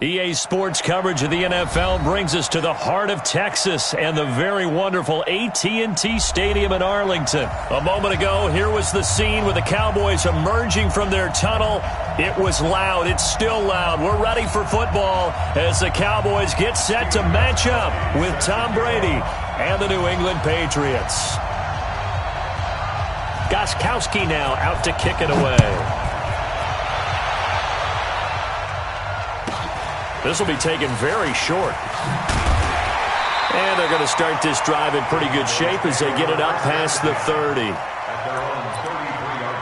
EA Sports coverage of the NFL brings us to the heart of Texas and the very wonderful AT&T Stadium in Arlington. A moment ago, here was the scene with the Cowboys emerging from their tunnel. It was loud. It's still loud. We're ready for football as the Cowboys get set to match up with Tom Brady and the New England Patriots. Gostkowski now out to kick it away. This will be taken very short. And they're going to start this drive in pretty good shape as they get it up past the 30. At their own 33-yard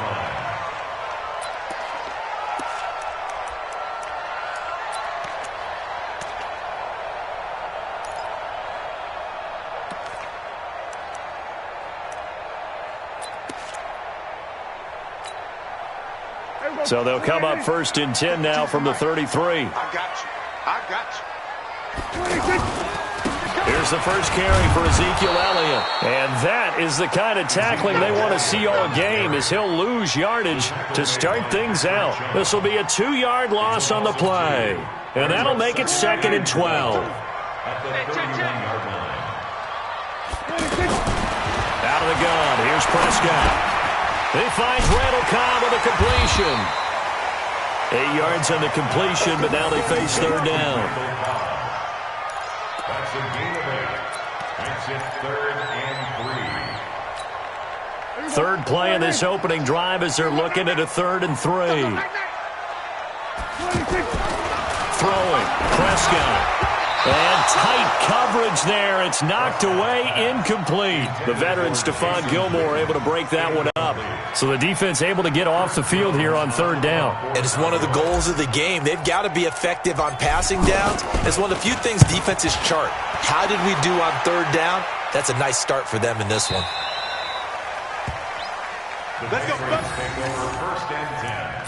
line. So they'll come up first and 10 now from the 33. I got you. Here's the first carry for Ezekiel Elliott. And that is the kind of tackling they want to see all game as he'll lose yardage to start things out. This will be a 2-yard loss on the play. And that'll make it 2nd and 12. At the 31-yard line. Out of the gun. Here's Prescott. He finds Randall Cobb with a completion. 8 yards on the completion, but now they face third down. That's a gain of 8. Makes it 3rd and 3. Third play in this opening drive as they're looking at a 3rd and 3. Throwing. Prescott. And tight coverage there. It's knocked away, incomplete. The veteran Stephon Gilmore able to break that one up. So the defense able to get off the field here on third down. And it's one of the goals of the game. They've got to be effective on passing downs. It's one of the few things defenses chart. How did we do on third down? That's a nice start for them in this one. Let's go. Take over 1st and 10.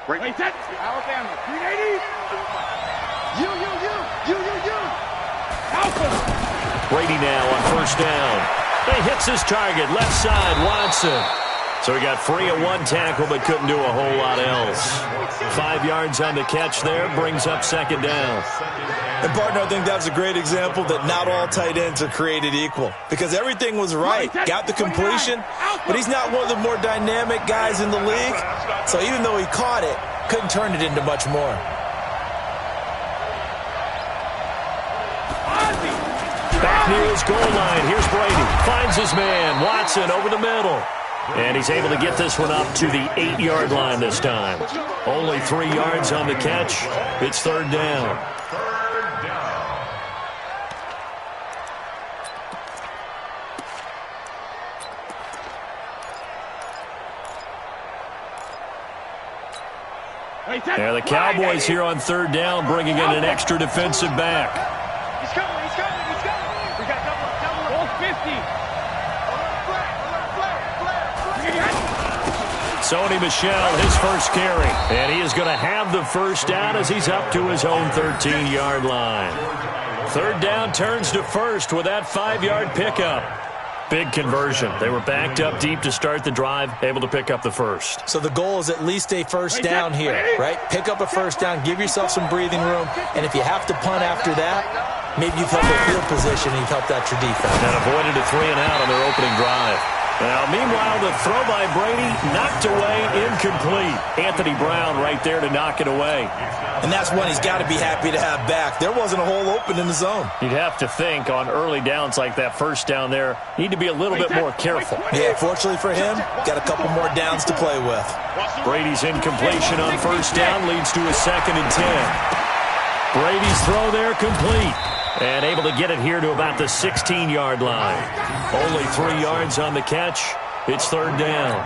Wait, set. Alabama. 380. You. Alpha. Brady now on first down. He hits his target. Left side, Watson. So he got free of one tackle but couldn't do a whole lot else. 5 yards on the catch there. Brings up 2nd down. And, partner, I think that was a great example that not all tight ends are created equal. Because everything was right. Got the completion, but he's not one of the more dynamic guys in the league. So even though he caught it, couldn't turn it into much more. Back near his goal line. Here's Brady. Finds his man. Watson over the middle. And he's able to get this one up to the 8-yard line this time. Only 3 yards on the catch. It's third down. Yeah, the Cowboys here on third down bringing in an extra defensive back. He's coming. We got double up. 50. Sony Michel, his first carry. And he is going to have the first down as he's up to his own 13-yard line. Third down turns to first with that 5-yard pickup. Big conversion. They were backed up deep to start the drive, able to pick up the first. So the goal is at least a first down here, right? Pick up a first down, give yourself some breathing room, and if you have to punt after that, maybe you've helped their field position and you've helped out your defense. And avoided a 3-and-out on their opening drive. Now, meanwhile, the throw by Brady knocked away, incomplete. Anthony Brown right there to knock it away. And that's one he's got to be happy to have back. There wasn't a hole open in the zone. You'd have to think on early downs like that first down there, need to be a little bit more careful. Yeah, fortunately for him, got a couple more downs to play with. Brady's incompletion on first down leads to a 2nd and 10. Brady's throw there complete. And able to get it here to about the 16-yard line. Only 3 yards on the catch. It's third down.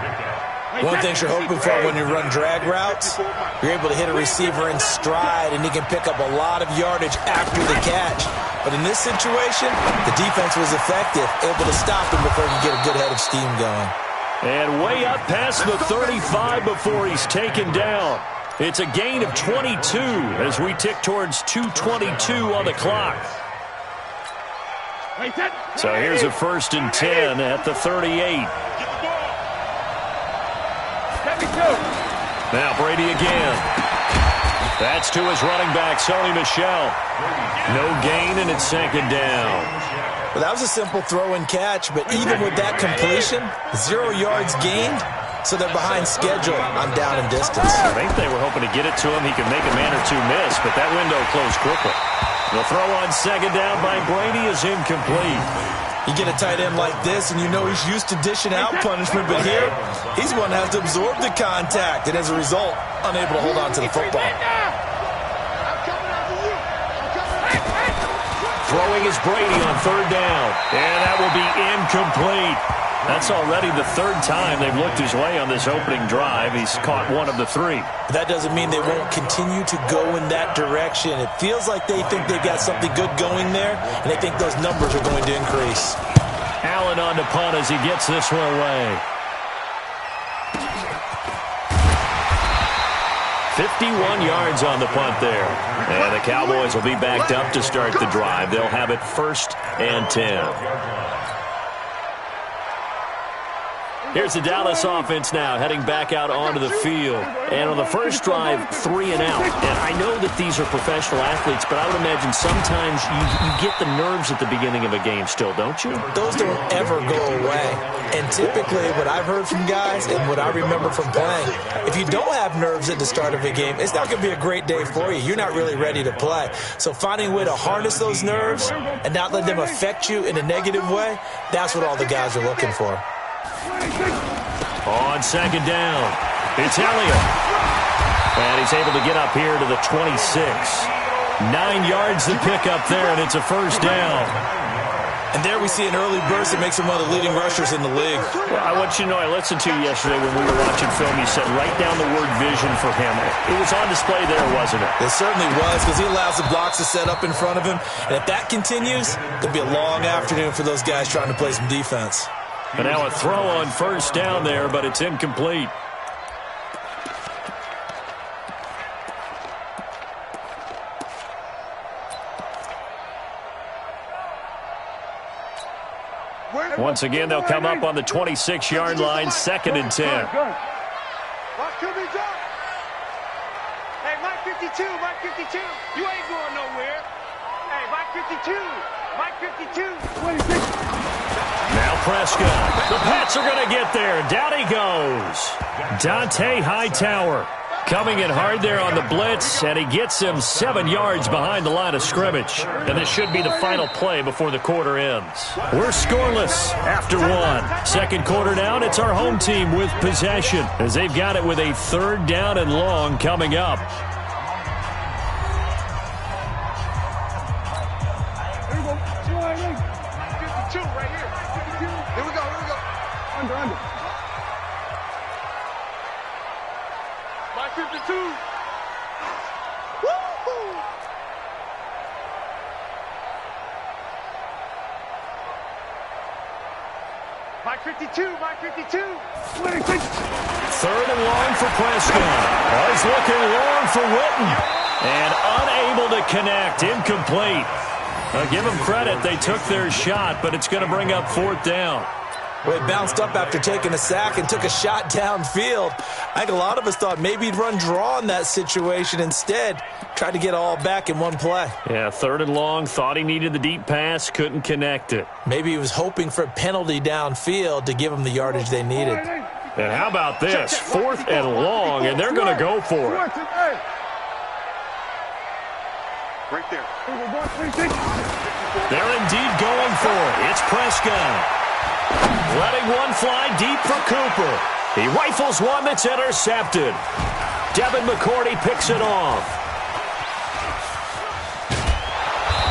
One thing you're hoping for when you run drag routes, you're able to hit a receiver in stride, and he can pick up a lot of yardage after the catch. But in this situation, the defense was effective, able to stop him before he could get a good head of steam going. And way up past the 35 before he's taken down. It's a gain of 22 as we tick towards 2:22 on the clock. So here's a 1st and 10 at the 38. Now Brady again. That's to his running back, Sony Michel. No gain, and it's 2nd down. Well, that was a simple throw and catch, but even with that completion, 0 yards gained, so they're behind schedule on down and distance. I think they were hoping to get it to him. He could make a man or two miss, but that window closed quickly. The throw on 2nd down by Brady is incomplete. You get a tight end like this, and you know he's used to dishing out punishment, but here, he's one that has to absorb the contact, and as a result, unable to hold on to the football. Throwing is Brady on 3rd down, and that will be incomplete. That's already the 3rd time they've looked his way on this opening drive. He's caught 1 of the 3. That doesn't mean they won't continue to go in that direction. It feels like they think they've got something good going there, and they think those numbers are going to increase. Allen on to punt as he gets this one away. 51 yards on the punt there. And the Cowboys will be backed up to start the drive. They'll have it 1st and 10. Here's the Dallas offense now, heading back out onto the field. And on the first drive, 3 and out. And I know that these are professional athletes, but I would imagine sometimes you get the nerves at the beginning of a game still, don't you? Those don't ever go away. And typically, what I've heard from guys and what I remember from playing, if you don't have nerves at the start of a game, it's not going to be a great day for you. You're not really ready to play. So finding a way to harness those nerves and not let them affect you in a negative way, that's what all the guys are looking for. On 2nd down, it's Elliott. And he's able to get up here to the 26. 9 yards to pick up there, and it's a 1st down. And there we see an early burst that makes him one of the leading rushers in the league. Well, I want you to know, I listened to you yesterday when we were watching film. You said write down the word vision for him. It was on display there, wasn't it? It certainly was, because he allows the blocks to set up in front of him. And if that continues, it'll be a long afternoon for those guys trying to play some defense. And now a throw on 1st down there, but it's incomplete. Once again, they'll come up on the 26-yard line, 2nd and 10. Hey, Mike 52, Mike 52. You ain't going nowhere. Hey, Mike 52, Mike 52. Now Prescott. The Pats are going to get there. Down he goes. Dante Hightower coming in hard there on the blitz, and he gets him 7 yards behind the line of scrimmage. And this should be the final play before the quarter ends. We're scoreless after 1. 2nd quarter down, it's our home team with possession as they've got it with a 3rd down and long coming up. Mike 52. Mike 52, Mike 52. 3rd and long for Prescott. Oh, he's looking long for Witten. And unable to connect. Incomplete. Give them credit. They took their shot, but it's going to bring up 4th down. Well, he bounced up after taking a sack and took a shot downfield. I think a lot of us thought maybe he'd run draw in that situation. Instead, tried to get it all back in one play. Yeah, 3rd and long. Thought he needed the deep pass. Couldn't connect it. Maybe he was hoping for a penalty downfield to give him the yardage they needed. And how about this? 4th and long, and they're going to go for it. Right there. They're indeed going for it. It's Prescott. Letting one fly deep for Cooper. He rifles one that's intercepted. Devin McCourty picks it off.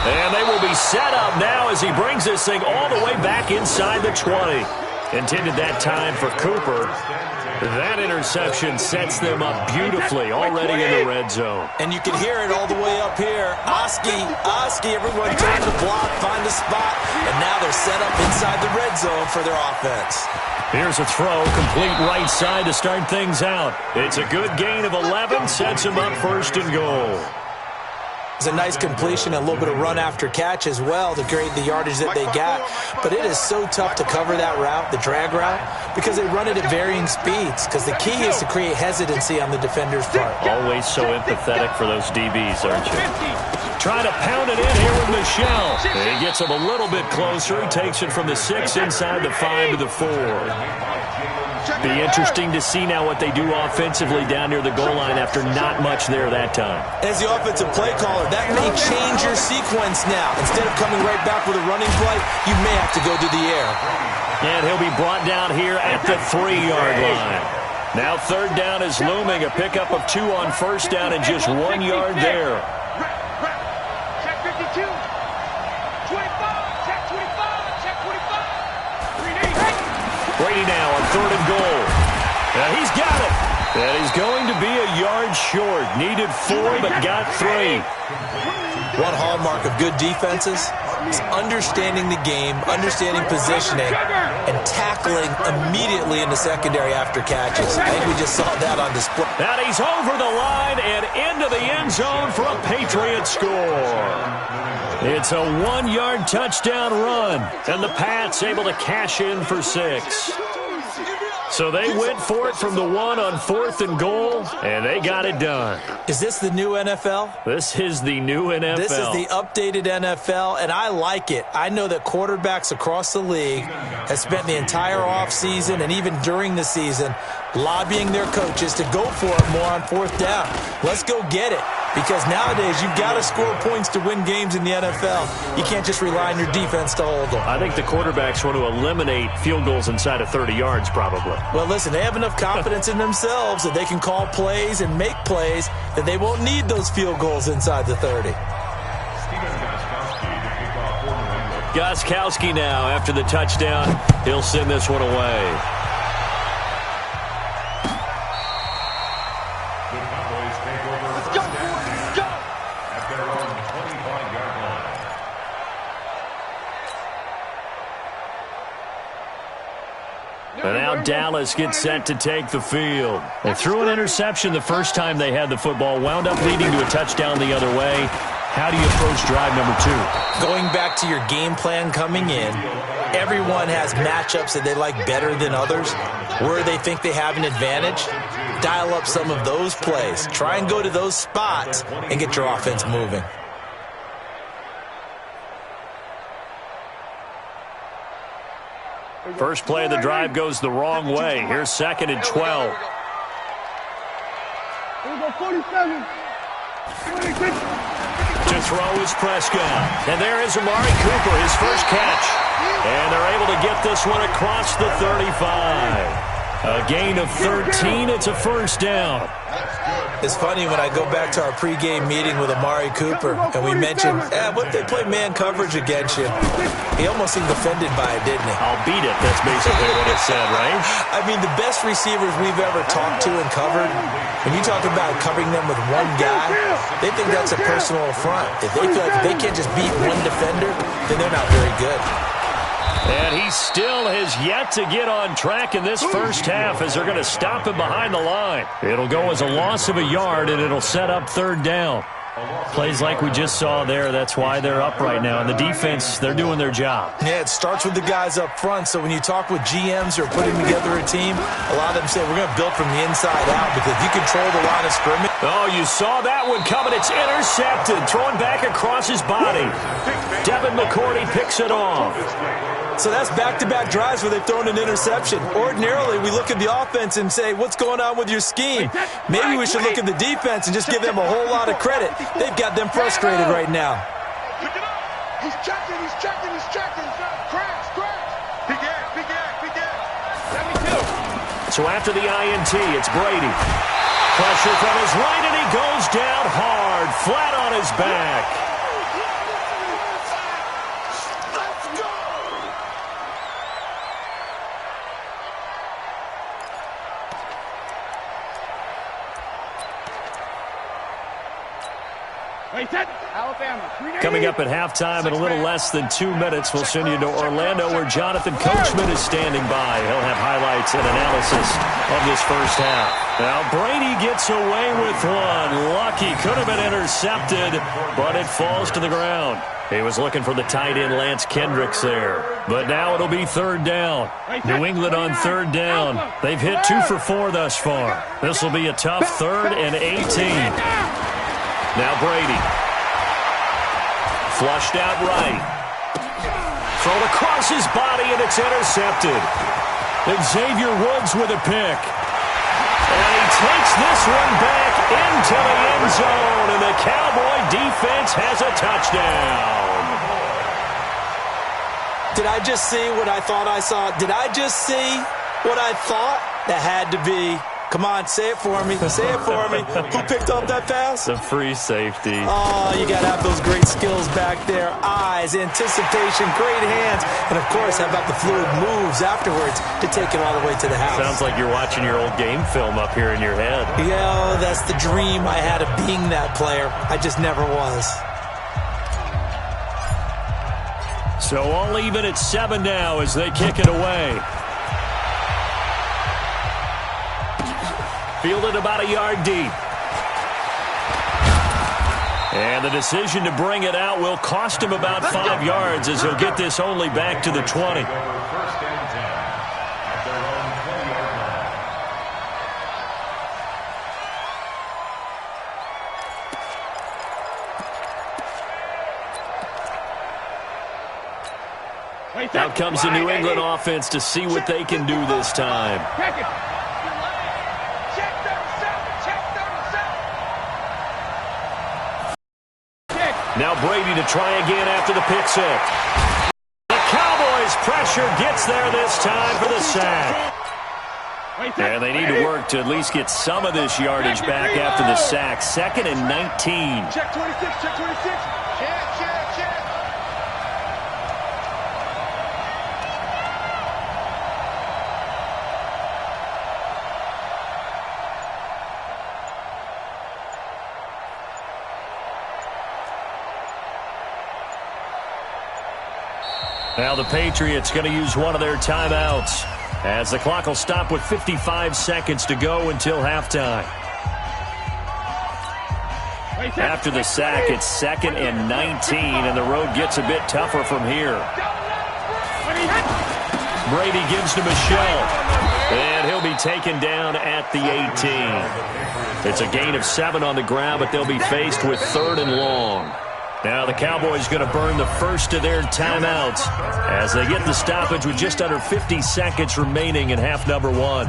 And they will be set up now as he brings this thing all the way back inside the 20. Intended that time for Cooper. That interception sets them up beautifully already in the red zone. And you can hear it all the way up here. Oski, everyone trying to block, find a spot, and now they're set up inside the red zone for their offense. Here's a throw, complete right side to start things out. It's a good gain of 11, sets him up 1st and goal. It's a nice completion, a little bit of run after catch as well to create the yardage that they got. But it is so tough to cover that route, the drag route, because they run it at varying speeds. Because the key is to create hesitancy on the defender's part. Always so empathetic for those DBs, aren't you? Trying to pound it in here with Michelle. He gets him a little bit closer. He takes it from the 6 inside the 5 to the 4. Be interesting to see now what they do offensively down near the goal line after not much there that time. As the offensive play caller, that may change your sequence now. Instead of coming right back with a running play, you may have to go to the air. And he'll be brought down here at the 3-yard line. Now 3rd down is looming. A pickup of 2 on 1st down and just 1 yard there. Check 52. 25. Check 25. Check 25. Brady now on 3rd and goal. And he's got it. And he's going to be a yard short. Needed 4, but got 3. One hallmark of good defenses is understanding the game, understanding positioning, and tackling immediately in the secondary after catches. I think we just saw that on display. And he's over the line and into the end zone for a Patriot score. It's a 1-yard touchdown run, and the Pats able to cash in for 6. So they went for it from the 1 on 4th and goal, and they got it done. Is this the new NFL? This is the new NFL. This is the updated NFL, and I like it. I know that quarterbacks across the league have spent the entire offseason and even during the season lobbying their coaches to go for it more on 4th down. Let's go get it. Because nowadays, you've got to score points to win games in the NFL. You can't just rely on your defense to hold them. I think the quarterbacks want to eliminate field goals inside of 30 yards, probably. Well, listen, they have enough confidence in themselves that they can call plays and make plays that they won't need those field goals inside the 30. Gostkowski now after the touchdown. He'll send this one away. And now Dallas gets set to take the field. They threw an interception the first time they had the football, wound up leading to a touchdown the other way. How do you approach drive number 2? Going back to your game plan coming in, everyone has matchups that they like better than others, where they think they have an advantage. Dial up some of those plays. Try and go to those spots and get your offense moving. First play of the drive goes the wrong way. Here's 2nd and 12. Here we go, 47. 46. To throw is Prescott. And there is Amari Cooper, his first catch. And they're able to get this one across the 35. A gain of 13. It's a 1st down. It's funny when I go back to our pregame meeting with Amari Cooper and we mentioned, what if they play man coverage against you? He almost seemed offended by it, didn't he? I'll beat it. That's basically what it said, right? I mean, the best receivers we've ever talked to and covered, when you talk about covering them with one guy, they think that's a personal affront. If they feel like they can't just beat one defender, then they're not very good. And he still has yet to get on track in this first half as they're going to stop him behind the line. It'll go as a loss of a yard, and it'll set up 3rd down. Plays like we just saw there, that's why they're up right now. And the defense, they're doing their job. Yeah, it starts with the guys up front. So when you talk with GMs who are putting together a team, a lot of them say we're going to build from the inside out because if you control the line of scrimmage. Oh, you saw that one coming. It's intercepted. Throwing back across his body. Devin McCourty picks it off. So that's back-to-back drives where they've thrown an interception. Ordinarily, we look at the offense and say, what's going on with your scheme? Maybe we should look at the defense and just give them a whole lot of credit. They've got them frustrated right now. He's checking. Crash. Big gas. Let me kill. So after the INT, it's Brady. Pressure from his right, and he goes down hard, flat on his back. Wait, set. Coming up at halftime in a little less than 2 minutes, we'll send you to Orlando where Jonathan Coachman is standing by. He'll have highlights and analysis of this first half. Now Brady gets away with one. Lucky, could have been intercepted, but it falls to the ground. He was looking for the tight end Lance Kendricks there. But now it'll be third down. New England on third down. They've hit 2 for 4 thus far. This will be a tough 3rd and 18. Now Brady. Flushed out right. Thrown across his body, and it's intercepted. Xavier Woods with a pick. And he takes this one back into the end zone, and the Cowboy defense has a touchdown. Did I just see what I thought I saw? Did I just see what I thought? That had to be. Come on, say it for me. Say it for me. Who picked up that pass? The free safety. Oh, you got to have those great skills back there. Eyes, anticipation, great hands. And, of course, how about the fluid moves afterwards to take it all the way to the house? Sounds like you're watching your old game film up here in your head. Yeah, that's the dream I had of being that player. I just never was. So all even at 7 now as they kick it away. Fielded about a yard deep. And the decision to bring it out will cost him about 5 yards as he'll get this only back to the 20. First and 10 at their own 20-yard line. Out comes the New England offense to see what they can do this time. Now Brady to try again after the pick six. The Cowboys' pressure gets there this time for the sack. And they need to work to at least get some of this yardage back after the sack. 2nd and 19. Check 26, check 26. Check, check, check. Now the Patriots going to use one of their timeouts as the clock will stop with 55 seconds to go until halftime. After the sack, it's 2nd and 19, and the road gets a bit tougher from here. Brady gives to Michel, and he'll be taken down at the 18. It's a gain of 7 on the ground, but they'll be faced with 3rd and long. Now the Cowboys going to burn the first of their timeouts as they get the stoppage with just under 50 seconds remaining in half number 1.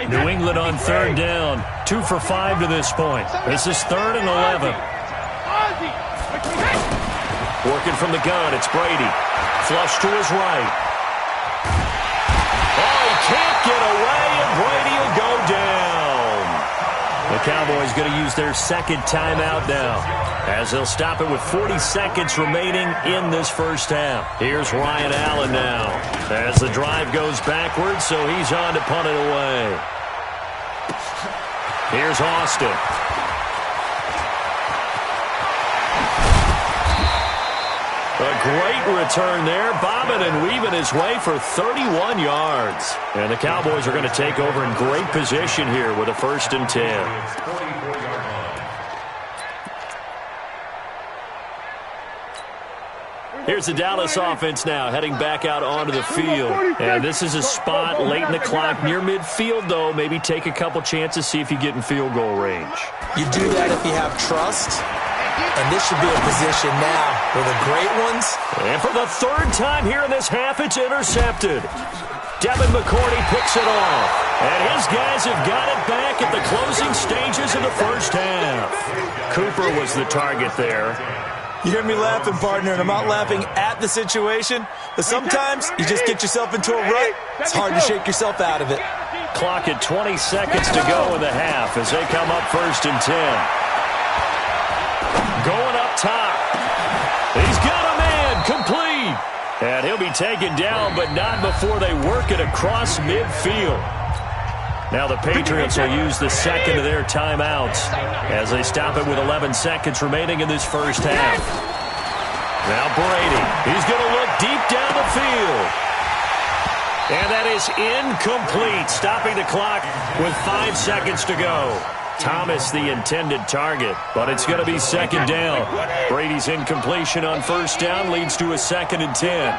New England on 3rd down. 2 for 5 to this point. This is 3rd and 11. Working from the gun, it's Brady. Flush to his right. Oh, he can't get away, and Brady will go down. The Cowboys going to use their 2nd timeout now as they'll stop it with 40 seconds remaining in this first half. Here's Ryan Allen now as the drive goes backwards, so he's on to punt it away. Here's Austin. A great return there, bobbing and weaving his way for 31 yards. And the Cowboys are going to take over in great position here with a 1st and 10. Here's the Dallas offense now heading back out onto the field. And this is a spot late in the clock near midfield, though. Maybe take a couple chances, see if you get in field goal range. You do that if you have trust. And this should be a position now where the great ones. And for the 3rd time here in this half, it's intercepted. Devin McCourty picks it off. And his guys have got it back at the closing stages of the first half. Cooper was the target there. You hear me laughing, partner, and I'm not laughing at the situation, but sometimes you just get yourself into a rut. It's hard to shake yourself out of it. Clock at 20 seconds to go in the half as they come up 1st and 10. Going up top. He's got a man complete. And he'll be taken down, but not before they work it across midfield. Now the Patriots will use the second of their timeouts as they stop it with 11 seconds remaining in this first half. Now Brady. He's going to look deep down the field. And that is incomplete, stopping the clock with 5 seconds to go. Thomas the intended target, but it's going to be 2nd down. Brady's incompletion on 1st down leads to a 2nd and 10.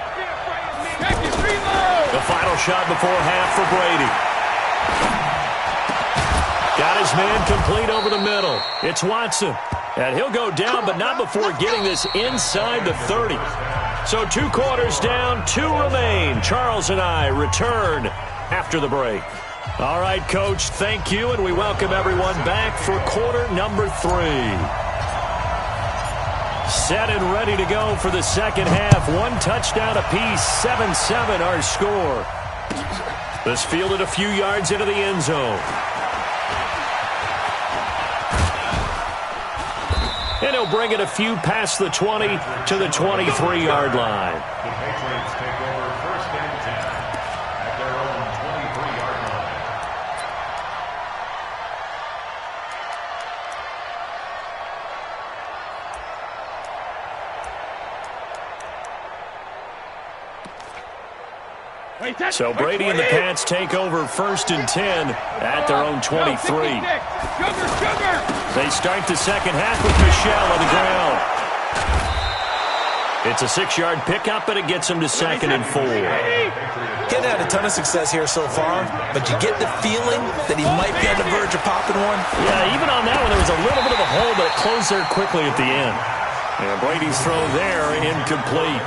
The final shot before half for Brady. Got his man complete over the middle. It's Watson. And he'll go down, but not before getting this inside the 30. So 2 quarters down, 2 remain. Charles and I return after the break. All right, Coach, thank you, and we welcome everyone back for quarter number 3. Set and ready to go for the second half. 1 touchdown apiece, 7-7 our score. This fielded a few yards into the end zone. And he'll bring it a few past the 20 to the 23-yard line. The Patriots take over 1st and 10 at their own 23-yard line. So Brady and the Pats take over 1st and 10 at their own 23. They start the second half with Michel on the ground. It's a 6-yard pickup, and it gets him to 2nd and 4. Getting had a ton of success here so far, but you get the feeling that he might be on the verge of popping one. Yeah, even on that one, there was a little bit of a hole, but it closed there quickly at the end. And Brady's throw there, incomplete.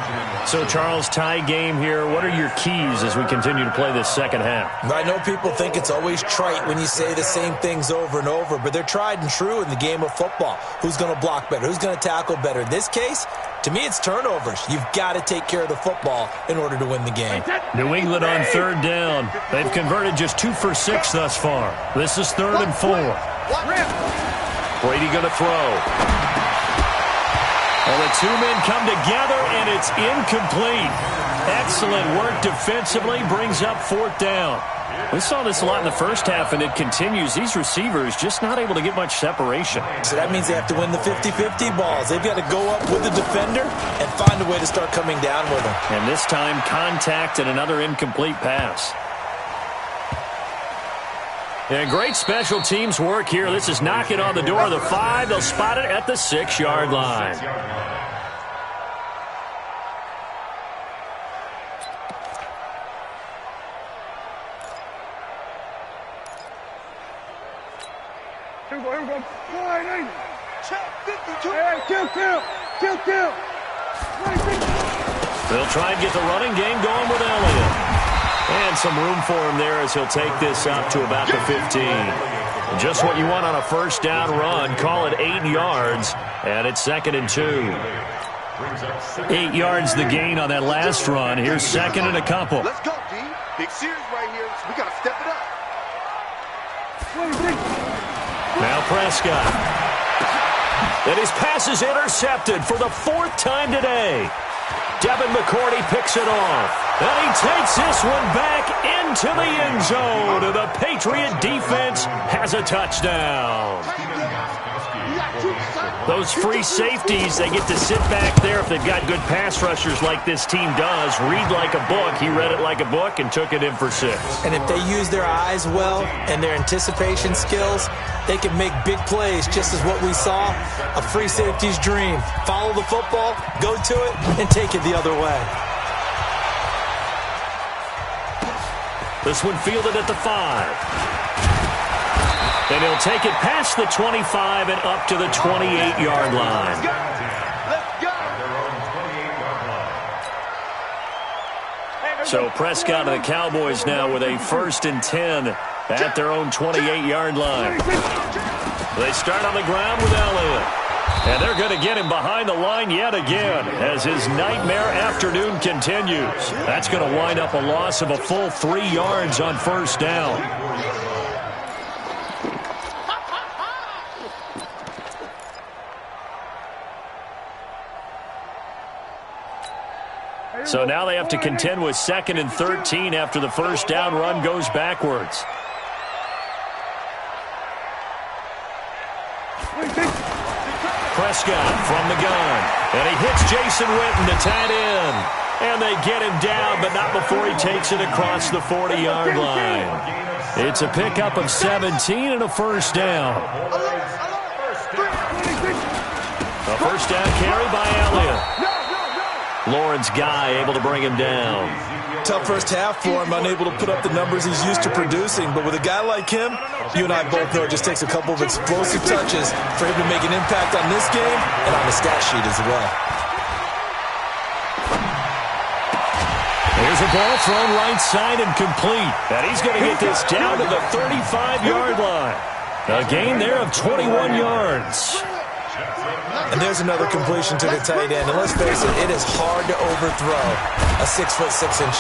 So, Charles, tie game here. What are your keys as we continue to play this second half? I know people think it's always trite when you say the same things over and over, but they're tried and true in the game of football. Who's going to block better? Who's going to tackle better? In this case, to me, it's turnovers. You've got to take care of the football in order to win the game. New England on 3rd down. They've converted just 2 for 6 thus far. This is 3rd and 4. Brady going to throw. Well, the 2 men come together, and it's incomplete. Excellent work defensively, brings up 4th down. We saw this a lot in the first half, and it continues. These receivers just not able to get much separation. So that means they have to win the 50-50 balls. They've got to go up with the defender and find a way to start coming down with them. And this time, contact and another incomplete pass. And great special teams work here. This is knocking on the door of the 5. They'll spot it at the 6-yard line. Here we go. Hey, kill. They'll try and get the running game going with Elliott. And some room for him there as he'll take this up to about the 15. Just what you want on a 1st down run. Call it 8 yards, and it's 2nd and 2. 8 yards the gain on that last run. Here's 2nd and a couple. Let's go, D. Big series right here. We got to step it up. Now Prescott. And his pass is intercepted for the 4th time today. Devin McCourty picks it off. And he takes this one back into the end zone. The Patriot defense has a touchdown. Those free safeties, they get to sit back there if they've got good pass rushers like this team does. Read like a book. He read it like a book and took it in for 6. And if they use their eyes well and their anticipation skills, they can make big plays, just as what we saw, a free safety's dream. Follow the football, go to it, and take it the other way. This one fielded at the 5. And he'll take it past the 25 and up to the 28-yard line. So Prescott and the Cowboys now with a 1st and 10 at their own 28-yard line. They start on the ground with Elliott. And they're going to get him behind the line yet again as his nightmare afternoon continues. That's going to wind up a loss of a full 3 yards on first down. So now they have to contend with 2nd and 13 after the first down run goes backwards. Prescott from the gun. And he hits Jason Witten, the tight end. And they get him down, but not before he takes it across the 40-yard line. It's a pickup of 17 and a first down. A first down carry by Elliott. Lawrence Guy able to bring him down. Tough first half for him, unable to put up the numbers he's used to producing. But with a guy like him, you and I both know it just takes a couple of explosive touches for him to make an impact on this game and on the stat sheet as well. Here's a ball thrown right side and complete. And he's going to get this down to the 35-yard line. A gain there of 21 yards. And there's another completion to the tight end. And let's face it, it is hard to overthrow a 6'6"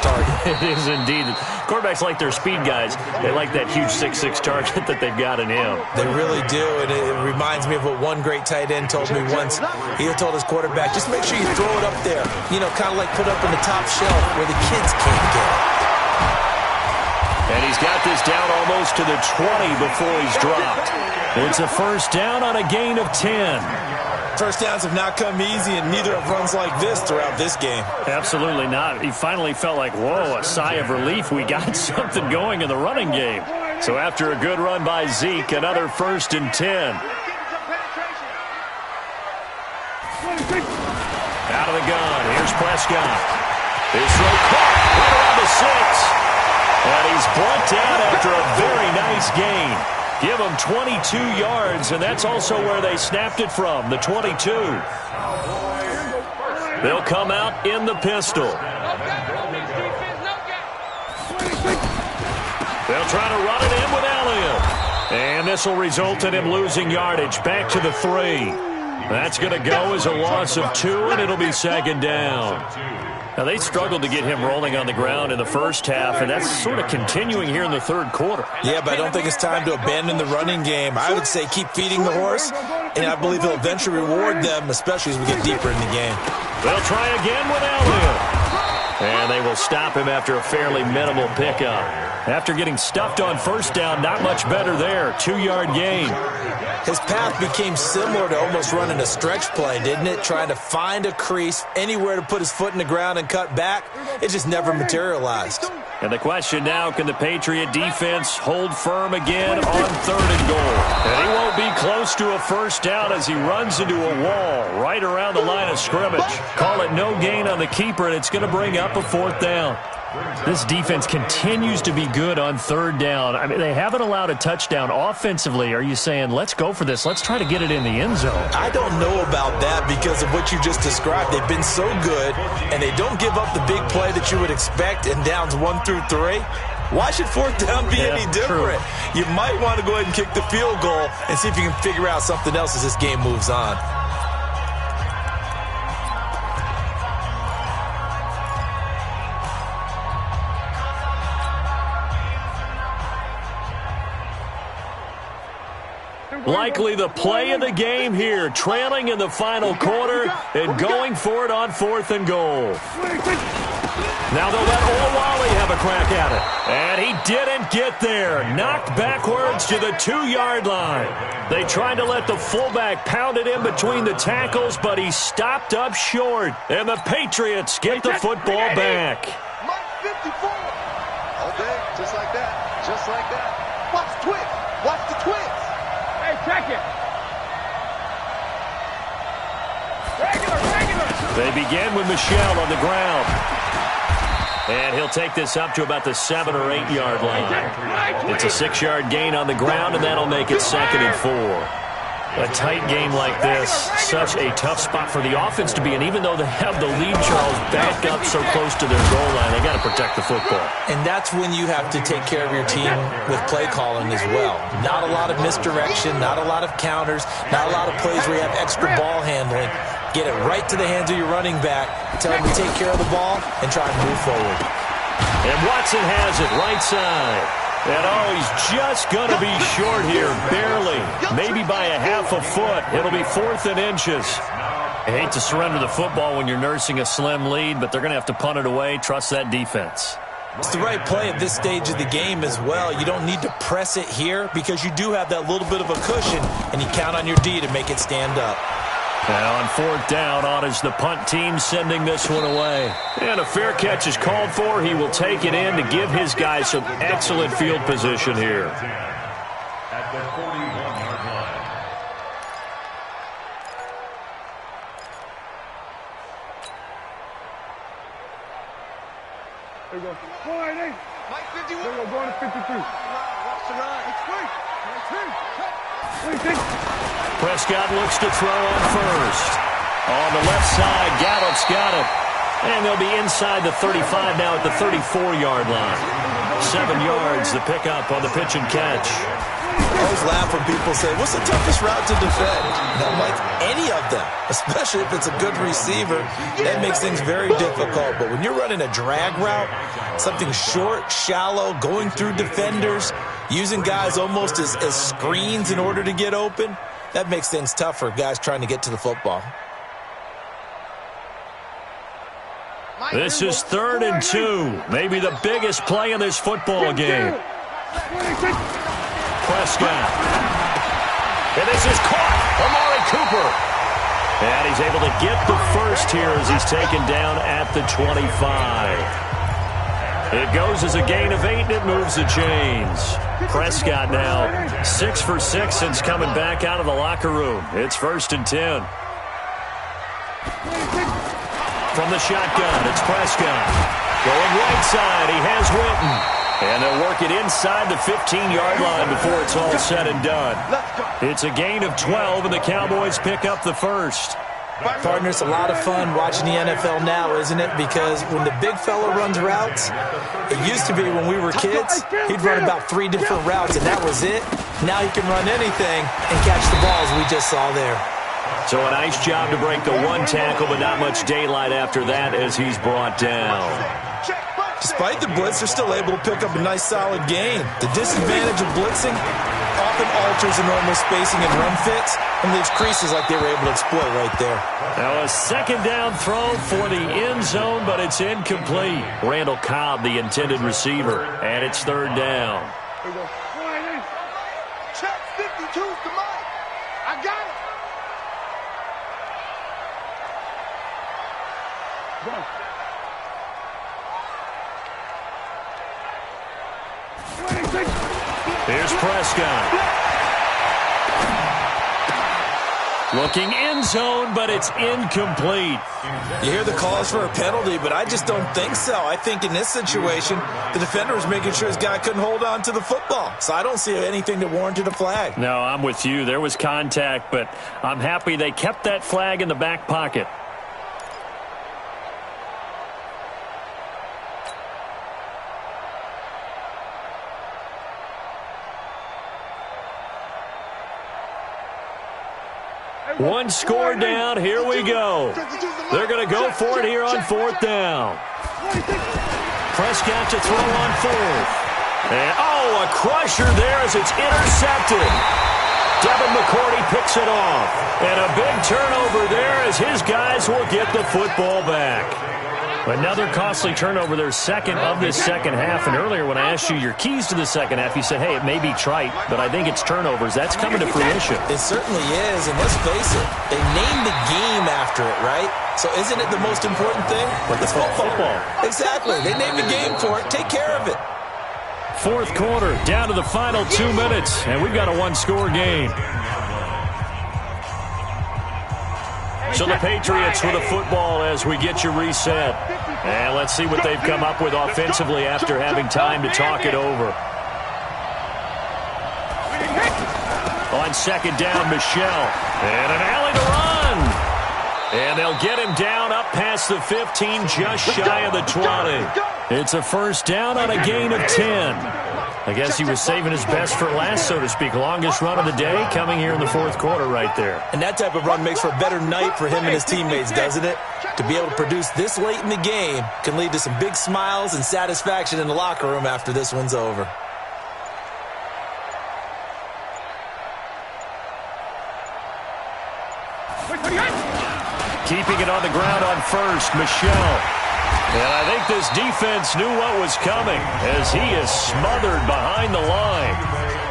target. It is indeed. Quarterbacks like their speed guys. They like that huge 6'6" target that they've got in him. They really do. And it reminds me of what one great tight end told me once. He told his quarterback, just make sure you throw it up there. You know, kind of like put up in the top shelf where the kids can't get it. And he's got this down almost to the 20 before he's dropped. It's a first down on a gain of 10. First downs have not come easy, and neither have runs like this throughout this game. Absolutely not. He finally felt like, whoa, a sigh of relief. We got something going in the running game. So after a good run by Zeke, another 1st and 10. Out of the gun. Here's Prescott. His throw caught right around the 6. And he's brought down after a very nice gain. Give him 22 yards, and that's also where they snapped it from, the 22. They'll come out in the pistol. They'll try to run it in with Elliott. And this will result in him losing yardage back to the 3. That's going to go as a loss of 2, and it'll be 2nd down. Now, they struggled to get him rolling on the ground in the first half, and that's sort of continuing here in the 3rd quarter. Yeah, but I don't think it's time to abandon the running game. I would say keep feeding the horse, and I believe he'll eventually reward them, especially as we get deeper in the game. They'll try again with Elliott. And they will stop him after a fairly minimal pickup. After getting stuffed on first down, not much better there. 2-yard gain. His path became similar to almost running a stretch play, didn't it? Trying to find a crease, anywhere to put his foot in the ground and cut back. It just never materialized. And the question now, can the Patriot defense hold firm again on 3rd and goal? And he won't be close to a first down as he runs into a wall right around the line of scrimmage. Call it no gain on the keeper, and it's going to bring up a 4th down. This defense continues to be good on 3rd down. I mean, they haven't allowed a touchdown offensively. Are you saying, let's go for this, let's try to get it in the end zone? I don't know about that because of what you just described. They've been so good, and they don't give up the big play that you would expect in downs 1 through 3. Why should 4th down be any different? True. You might want to go ahead and kick the field goal and see if you can figure out something else as this game moves on. Likely the play of the game here, trailing in the final quarter and going for it on 4th and goal. Now they'll let Olawale have a crack at it. And he didn't get there. Knocked backwards to the 2-yard line. They tried to let the fullback pound it in between the tackles, but he stopped up short. And the Patriots get the football back. Mike 54. All day, just like that. Just like that. Watch the twist. Watch the twist. Hey, check it. Regular. They begin with Michel on the ground. And he'll take this up to about the 7 or 8 yard line. It's a 6-yard gain on the ground, and that'll make it 2nd and 4. A tight game like this, such a tough spot for the offense to be in. Even though they have the lead, Charles, back up so close to their goal line, they got to protect the football. And that's when you have to take care of your team with play calling as well. Not a lot of misdirection, not a lot of counters, not a lot of plays where you have extra ball handling. Get it right to the hands of your running back, tell him to take care of the ball, and try and move forward. And Watson has it right side. And, he's just going to be short here, barely. Maybe by a half a foot. It'll be 4th and inches. I hate to surrender the football when you're nursing a slim lead, but they're going to have to punt it away. Trust that defense. It's the right play at this stage of the game as well. You don't need to press it here because you do have that little bit of a cushion, and you count on your D to make it stand up. Now on 4th down, on is the punt team sending this one away. And a fair catch is called for. He will take it in to give his guys some excellent field position here. At the 41-yard line. There you go. Mike 51. There you go. Going to 53. Watch the run. Prescott looks to throw on first. On the left side, Gallup's got it. And they'll be inside the 35 now at the 34-yard line. 7 yards, the pickup on the pitch and catch. I always laugh when people say, what's the toughest route to defend? And I'm like, any of them, especially if it's a good receiver. That makes things very difficult. But when you're running a drag route, something short, shallow, going through defenders, using guys almost as screens in order to get open, that makes things tough for guys trying to get to the football. This is 3rd and 2. Maybe the biggest play in this football game. Prescott. And this is caught. Amari Cooper. And he's able to get the first here as he's taken down at the 25. It goes as a gain of 8, and it moves the chains. Prescott now 6 for 6 since coming back out of the locker room. It's 1st and 10. From the shotgun, it's Prescott. Going right side, he has Winton. And they'll work it inside the 15-yard line before it's all said and done. It's a gain of 12, and the Cowboys pick up the first. Partner, it's a lot of fun watching the NFL now, isn't it? Because when the big fella runs routes, it used to be when we were kids, he'd run about 3 different routes, and that was it. Now he can run anything and catch the balls we just saw there. So a nice job to break the 1 tackle, but not much daylight after that as he's brought down. Despite the blitz, they're still able to pick up a nice, solid gain. The disadvantage of blitzing often alters the normal spacing and run fits and leaves creases like they were able to exploit right there. Now a 2nd down throw for the end zone, but it's incomplete. Randall Cobb, the intended receiver, and it's 3rd down. Check 52 to Mike. I got it. Go. Here's Prescott. Looking end zone, but it's incomplete. You hear the calls for a penalty, but I just don't think so. I think in this situation, the defender was making sure his guy couldn't hold on to the football. So I don't see anything that warranted a flag. No, I'm with you. There was contact, but I'm happy they kept that flag in the back pocket. One score down. Here we go. They're going to go for it here on 4th down. Prescott to throw on 4th. And, a crusher there as it's intercepted. Devin McCourty picks it off. And a big turnover there as his guys will get the football back. Another costly turnover, their 2nd of this second half. And earlier when I asked you your keys to the second half, you said, hey, it may be trite, but I think it's turnovers. That's coming to fruition. It certainly is, and let's face it, they named the game after it, right? So isn't it the most important thing? It's football. Exactly. They named the game for it. Take care of it. 4th quarter, down to the final 2 minutes, and we've got a 1-score game. So the Patriots with the football as we get you reset. And let's see what they've come up with offensively after having time to talk it over. On second down, Michelle. And an alley to run. And they'll get him down up past the 15, just shy of the 20. It's a first down on a gain of 10. I guess he was saving his best for last, so to speak. Longest run of the day coming here in the fourth quarter right there. And that type of run makes for a better night for him and his teammates, doesn't it? To be able to produce this late in the game can lead to some big smiles and satisfaction in the locker room after this one's over. Keeping it on the ground on first, Michelle. And I think this defense knew what was coming as he is smothered behind the line.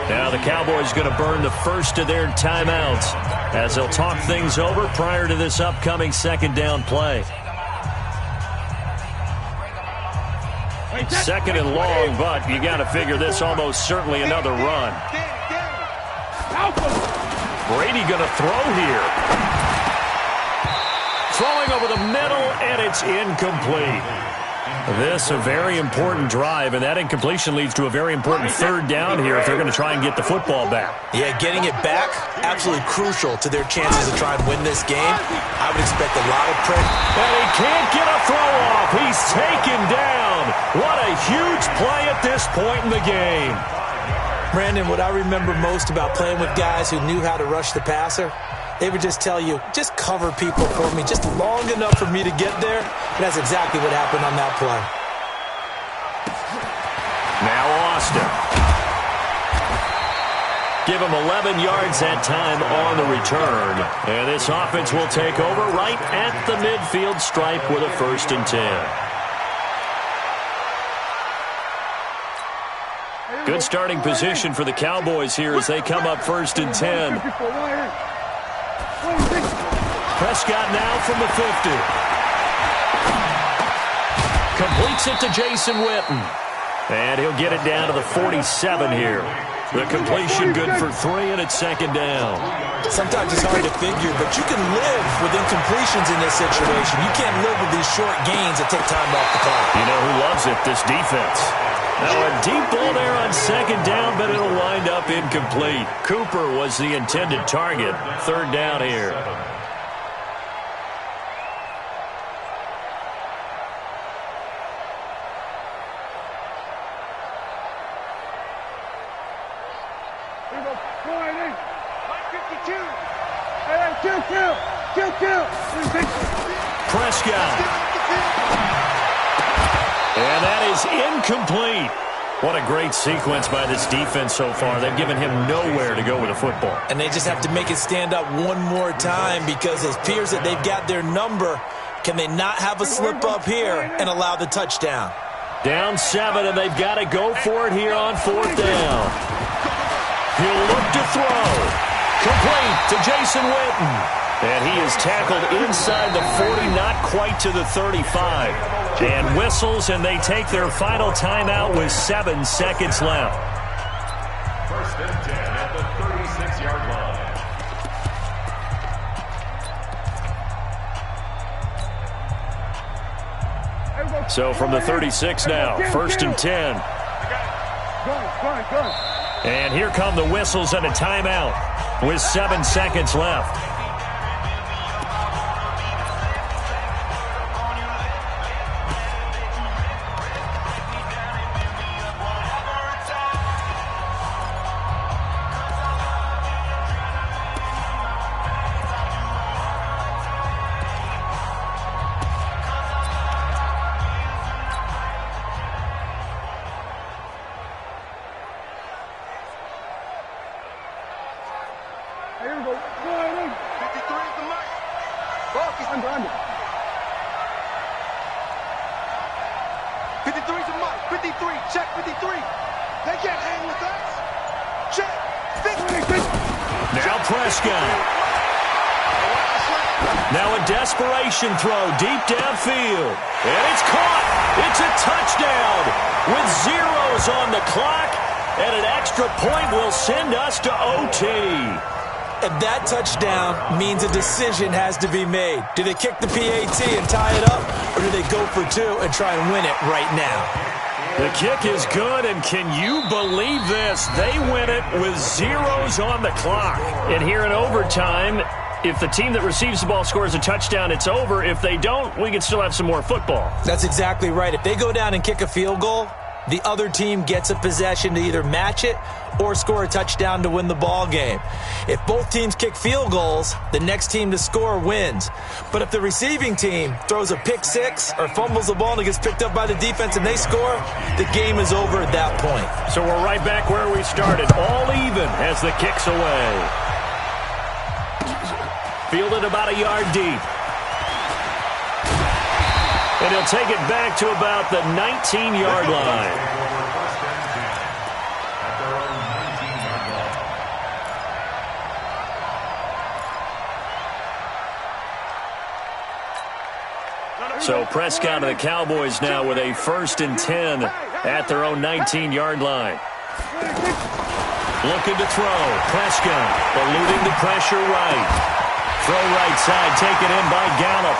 Now the Cowboys going to burn the first of their timeouts as they'll talk things over prior to this upcoming second down play. Second and long, but you got to figure this almost certainly another run. Brady going to throw here. Throwing over the middle, and it's incomplete. This a very important drive, and that incompletion leads to a very important third down here if they're going to try and get the football back. Yeah, getting it back, absolutely crucial to their chances to try and win this game. I would expect a lot of pressure. And he can't get a throw off. He's taken down. What a huge play at this point in the game. Brandon, what I remember most about playing with guys who knew how to rush the passer, they would just tell you, just cover people for me, just long enough for me to get there. And that's exactly what happened on that play. Now Austin. Give him 11 yards that time on the return. And this offense will take over right at the midfield stripe with a 1st and 10. Good starting position for the Cowboys here as they come up 1st and 10. Prescott now from the 50. Completes it to Jason Witten. And he'll get it down to the 47 here. The completion good for 3, and it's second down. Sometimes it's hard to figure, but you can live with incompletions in this situation. You can't live with these short gains that take time off the clock. You know who loves it? This defense. Now a deep ball there on second down, but it'll wind up incomplete. Cooper was the intended target. Third down here. Prescott. And that is incomplete. What a great sequence by this defense so far. They've given him nowhere to go with the football. And they just have to make it stand up one more time because it appears that they've got their number. Can they not have a slip up here and allow the touchdown? Down 7, and they've got to go for it here on 4th down. He'll look to throw. Complete to Jason Witten. And he is tackled inside the 40, not quite to the 35. And whistles, and they take their final timeout with 7 seconds left. 1st and 10 at the 36-yard line. So from the 36 now, 1st and 10. And here come the whistles and a timeout with 7 seconds left. Here we go. 53 is the mark. Ball is under. 53 is the mark. 53. Check 53. They can't hang with us. Check. 50. Now Prescott. Now a desperation throw deep downfield. And it's caught. It's a touchdown with zeros on the clock. And an extra point will send us to OT. And that touchdown means a decision has to be made. Do they kick the PAT and tie it up, or do they go for 2 and try and win it right now? The kick is good, and can you believe this? They win it with zeros on the clock. And here in overtime, if the team that receives the ball scores a touchdown, it's over. If they don't, we can still have some more football. That's exactly right. If they go down and kick a field goal, the other team gets a possession to either match it or score a touchdown to win the ball game. If both teams kick field goals, the next team to score wins. But if the receiving team throws a pick six or fumbles the ball and it gets picked up by the defense and they score, the game is over at that point. So we're right back where we started, all even as the kick's away. Fielded about a yard deep. And he'll take it back to about the 19-yard line. So Prescott and the Cowboys now with a 1st and 10 at their own 19-yard line. Looking to throw. Prescott eluding the pressure right. Throw right side, taken in by Gallup.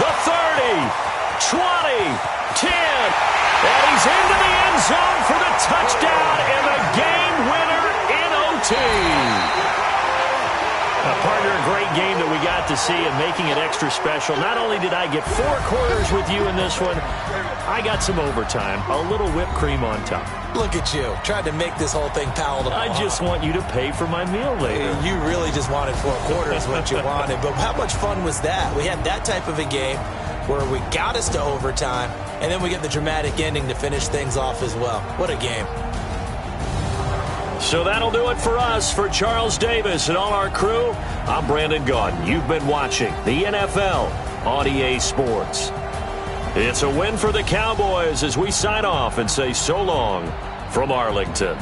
The 30. 20, 10, and he's into the end zone for the touchdown and the game winner in OT. Partner, a great game that we got to see and making it extra special. Not only did I get 4 quarters with you in this one, I got some overtime, a little whipped cream on top. Look at you, tried to make this whole thing palatable. I just want you to pay for my meal later. You really just wanted 4 quarters what you wanted, but how much fun was that? We had that type of a game where we got us to overtime, and then we get the dramatic ending to finish things off as well. What a game. So that'll do it for us. For Charles Davis and all our crew, I'm Brandon Gaudin. You've been watching the NFL on EA Sports. It's a win for the Cowboys as we sign off and say so long from Arlington.